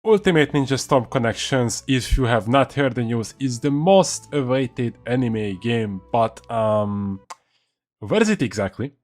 Ultimate Ninja Storm Connections, if you have not heard the news, is the most awaited anime game, but where is it exactly?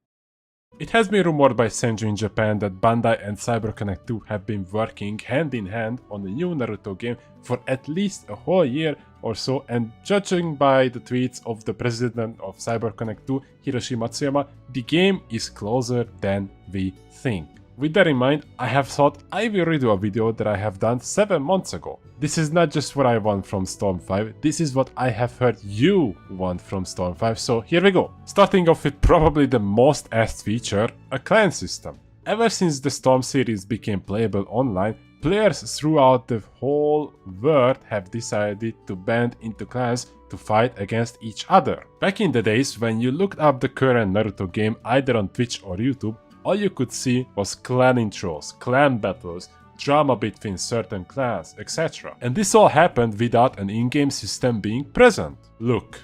It has been rumored by Senju in Japan that Bandai and CyberConnect 2 have been working hand in hand on a new Naruto game for at least a whole year or so, and judging by the tweets of the president of CyberConnect 2, Hiroshi Matsuyama, the game is closer than we think. With that in mind, I have thought I will redo a video that I have done 7 months ago. This is not just what I want from Storm 5, this is what I have heard you want from Storm 5, so here we go. Starting off with probably the most asked feature, a clan system. Ever since the Storm series became playable online, players throughout the whole world have decided to band into clans to fight against each other. Back in the days when you looked up the current Naruto game either on Twitch or YouTube, all you could see was clan intros, clan battles, drama between certain clans, etc. And this all happened without an in-game system being present. Look,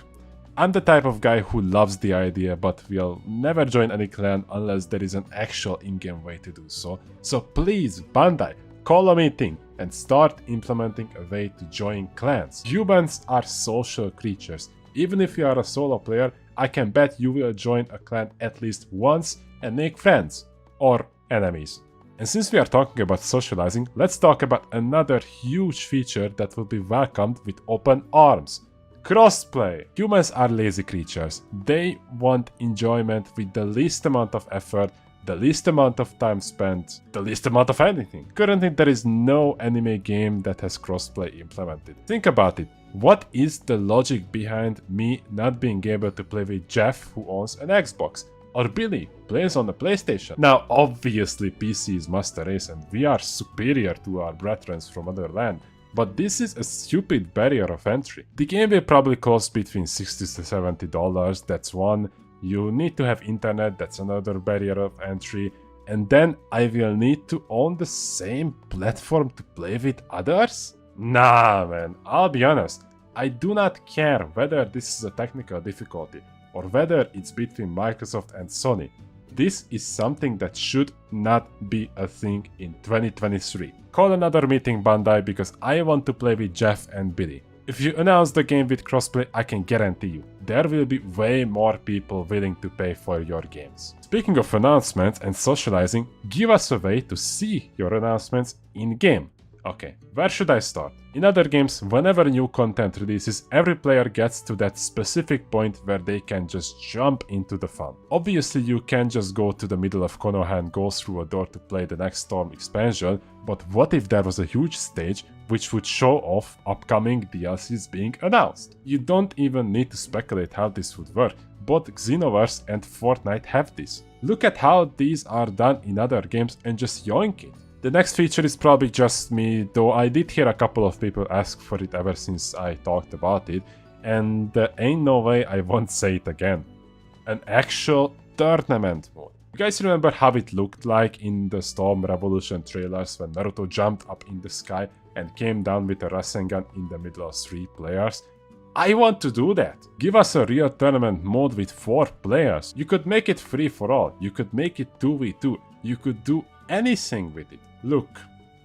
I'm the type of guy who loves the idea, but will never join any clan unless there is an actual in-game way to do so. So please, Bandai, call a meeting and start implementing a way to join clans. Humans are social creatures. Even if you are a solo player, I can bet you will join a clan at least once and make friends or enemies. And since we are talking about socializing, let's talk about another huge feature that will be welcomed with open arms. Crossplay. Humans are lazy creatures. They want enjoyment with the least amount of effort, the least amount of time spent, the least amount of anything. Currently, there is no anime game that has crossplay implemented. Think about it. What is the logic behind me not being able to play with Jeff, who owns an Xbox? Or Billy plays on the PlayStation. Now, obviously PC is master race and we are superior to our brethren from other land, but this is a stupid barrier of entry. The game will probably cost between $60 to $70, that's one. You need to have internet, that's another barrier of entry. And then I will need to own the same platform to play with others? Nah man, I'll be honest. I do not care whether this is a technical difficulty or whether it's between Microsoft and Sony. This is something that should not be a thing in 2023. Call another meeting, Bandai, because I want to play with Jeff and Billy. If you announce the game with crossplay, I can guarantee you, there will be way more people willing to pay for your games. Speaking of announcements and socializing, give us a way to see your announcements in-game. Okay, where should I start? In other games, whenever new content releases, every player gets to that specific point where they can just jump into the fun. Obviously, you can't just go to the middle of Konoha and go through a door to play the next Storm expansion, but what if there was a huge stage which would show off upcoming DLCs being announced? You don't even need to speculate how this would work. Both Xenoverse and Fortnite have this. Look at how these are done in other games and just yoink it. The next feature is probably just me, though I did hear a couple of people ask for it ever since I talked about it, and ain't no way I won't say it again. An actual tournament mode. You guys remember how it looked like in the Storm Revolution trailers when Naruto jumped up in the sky and came down with a Rasengan in the middle of 3 players? I want to do that. Give us a real tournament mode with 4 players. You could make it free for all. You could make it 2v2. You could do anything with it. Look,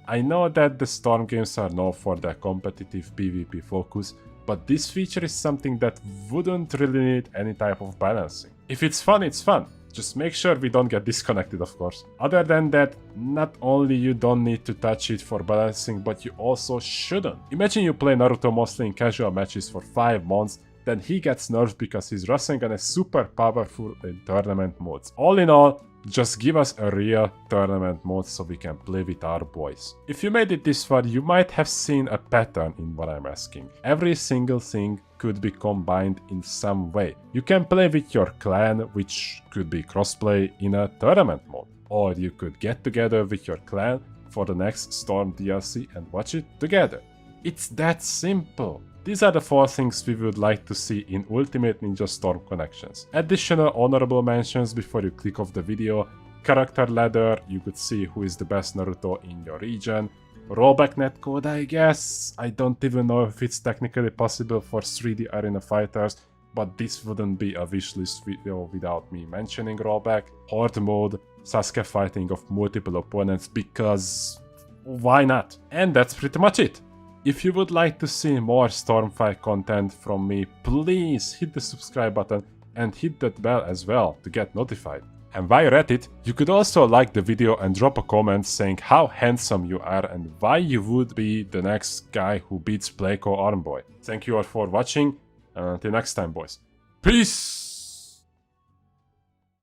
I know that the Storm games are known for their competitive PvP focus, but this feature is something that wouldn't really need any type of balancing. If it's fun, it's fun. Just make sure we don't get disconnected, of course. Other than that, not only you don't need to touch it for balancing, but you also shouldn't. Imagine you play Naruto mostly in casual matches for 5 months, then he gets nerfed because his Rasengan is super powerful in tournament modes. All in all, just give us a real tournament mode so we can play with our boys. If you made it this far, you might have seen a pattern in what I'm asking. Every single thing could be combined in some way. You can play with your clan, which could be crossplay in a tournament mode. Or you could get together with your clan for the next Storm DLC and watch it together. It's that simple. These are the 4 things we would like to see in Ultimate Ninja Storm Connections. Additional honorable mentions before you click off the video. Character ladder, you could see who is the best Naruto in your region. Rollback netcode, I guess. I don't even know if it's technically possible for 3D arena fighters, but this wouldn't be a wishlist video without me mentioning rollback. Horde mode, Sasuke fighting of multiple opponents, because why not? And that's pretty much it. If you would like to see more Stormfight content from me, please hit the subscribe button and hit that bell as well to get notified. And while you're at it, you could also like the video and drop a comment saying how handsome you are and why you would be the next guy who beats Playco Armboy. Thank you all for watching, and until next time, boys. Peace!